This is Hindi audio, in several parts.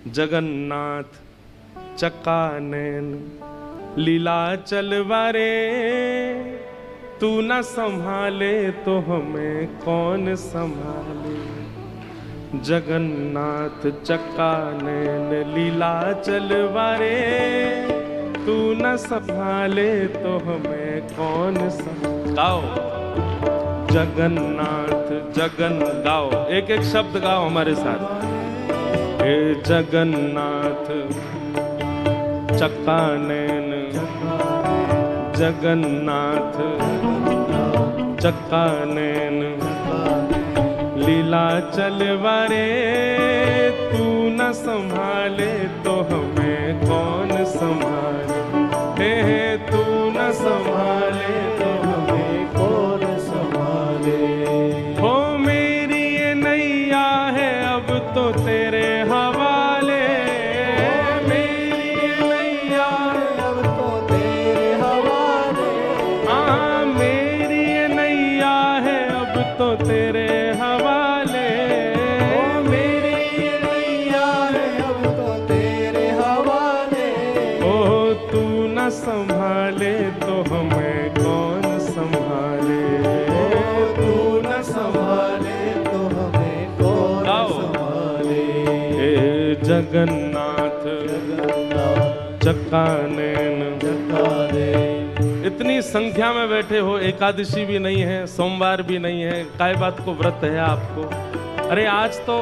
जगन्नाथ चकानैन लीला चलवारे, तू न संभाले तो हमें कौन संभाले। जगन्नाथ चकानैन लीला चलवारे, तू न संभाले तो हमें कौन गाओ। जगन्नाथ जगन गाओ, एक एक शब्द गाओ हमारे साथ। हे जगन्नाथ चकानैन, जगन्नाथ चकानैन लीला चलवारे, तू न संभाले तो हमें कौन संभाले। हे तू न संभाले तो हमें कौन संभाले। हो मेरी ये नैया है अब तो तेरे हवाले, मेरी ये नैया है अब तो तेरे हवाले। हाँ मेरी ये नैया है अब तो तेरे हवाले, मेरी ये नैया है अब तो तेरे हवाले। ओ तू न संभाले तो हमें कौन संभाले। ओ तू न संभाले तो हमें कौन संभाले। हे जगन्नाथ चकानैन। इतनी संख्या में बैठे हो, एकादशी भी नहीं है, सोमवार भी नहीं है, काय बात को व्रत है आपको। अरे आज तो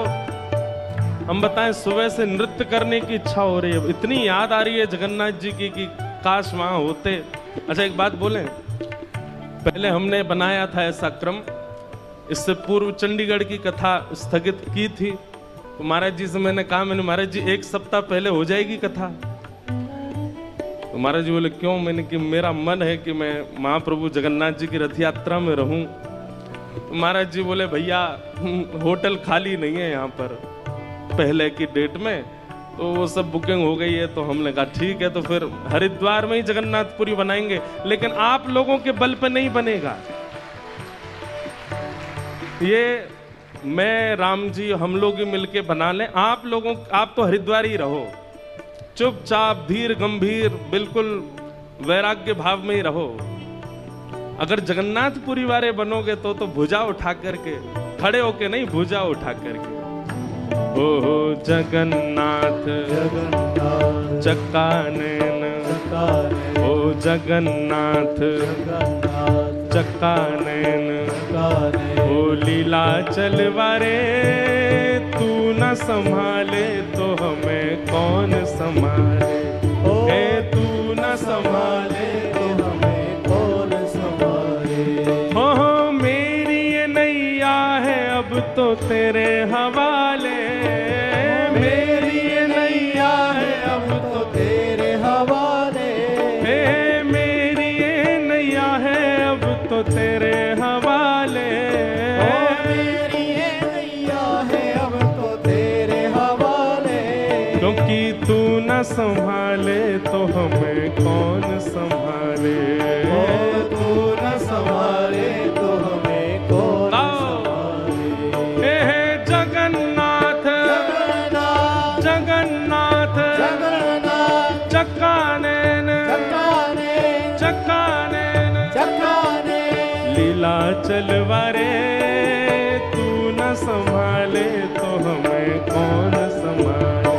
हम बताएं सुबह से नृत्य करने की इच्छा हो रही है, इतनी याद आ रही है जगन्नाथ जी की कि काश वहां होते। अच्छा एक बात बोलें, पहले हमने बनाया था ऐसा क्रम, इससे पूर्व चंडीगढ़ की कथा स्थगित की थी, तो महाराज जी से मैंने कहा, मैंने महाराज जी एक सप्ताह पहले हो जाएगी कथा। तो महाराज जी बोले क्यों? मैंने कि मेरा मन है कि मैं महाप्रभु जगन्नाथ जी की रथ यात्रा में रहूं। तो महाराज जी बोले भैया होटल खाली नहीं है यहाँ पर पहले की डेट में, तो वो सब बुकिंग हो गई है। तो हमने कहा ठीक है, तो फिर हरिद्वार में ही जगन्नाथपुरी बनाएंगे, लेकिन आप लोगों के बल पे नहीं बनेगा ये। मैं राम जी हम लोग ही मिलके बना लें, आप तो हरिद्वार ही रहो, चुपचाप धीर गंभीर बिल्कुल वैराग्य भाव में ही रहो। अगर जगन्नाथपुरी वाले बनोगे तो भुजा उठा करके, खड़े होके नहीं, भुजा उठा करके। ओ जगन्नाथ चकानैन, ओ जगन्नाथ चकानैन, ओ लीला चलवारे, तू न संभाले तो हमें कौन संभाले। हे तू न संभाले तो हमें कौन संभाले। हो मेरी ये नैया है अब तो तेरे हवाले, मेरी ये नैया है अब तो तेरे हवाले। हे मेरी ये नैया है अब तो तेरे हवाले, मेरी ये नैया है अब तो तेरे हवाले। क्योंकि तू न संभाले तो हमें कौन संभाले। तू न संभाले तो हमें कौन संभाले। हे जगन्नाथ जगन्नाथ चकानैन, चकानैन लीला चलवारे, तू न संभाले तो हमें कौन संभाले।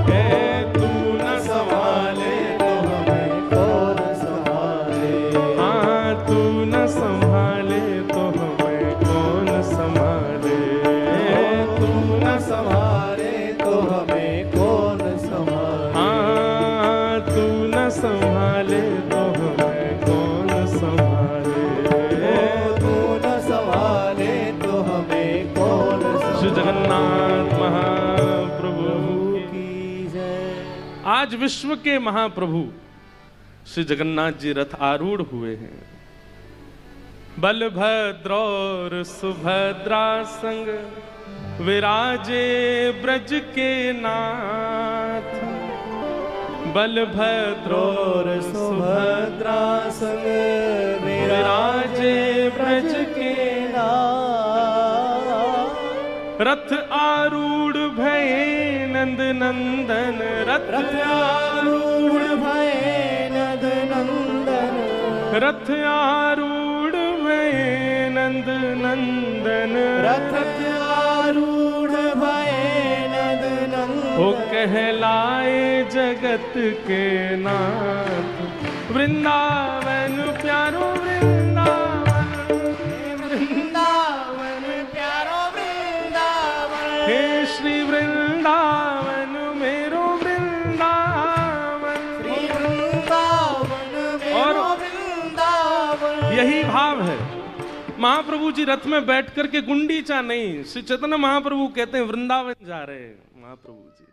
हे तू न संभाले तो हमें कौन संभाले। हाँ तू न संभाले तो हमें कौन संभाले। तू न संभाले तो हमें कौन संभाले। हाँ तू न संभाले तो हमें कौन संभाले। तू न संभाले तो हमें कौन संभाले। श्री जगन्नाथ महाप्रभु की जय। आज विश्व के महाप्रभु श्री जगन्नाथ जी रथ आरूढ़ हुए हैं। बलभद्र और सुभद्रा संग विराजे ब्रज के नाथ। बलभद्र और सुभद्रा संग विराजे ब्रज के नाथ। रथ आरूढ़ भये नंद नंदन रथ आरूढ़ भये नंद नंदन रथ आरूढ़ भये नंद नंदन रथ आरूढ़ भये नंद नंदन वो कहलाए जगत के नाथ वृंदावन प्यारो वृंदावन वृंदावन प्यारो वृंदावन हे श्री वृंदावन मेरो वृंदावन श्री वृंदावन मेरो वृंदावन। यही भाव है। महाप्रभु जी रथ में बैठ करके गुंडीचा नहीं, श्री चैतन्य महाप्रभु कहते हैं वृंदावन जा रहे हैं महाप्रभु जी।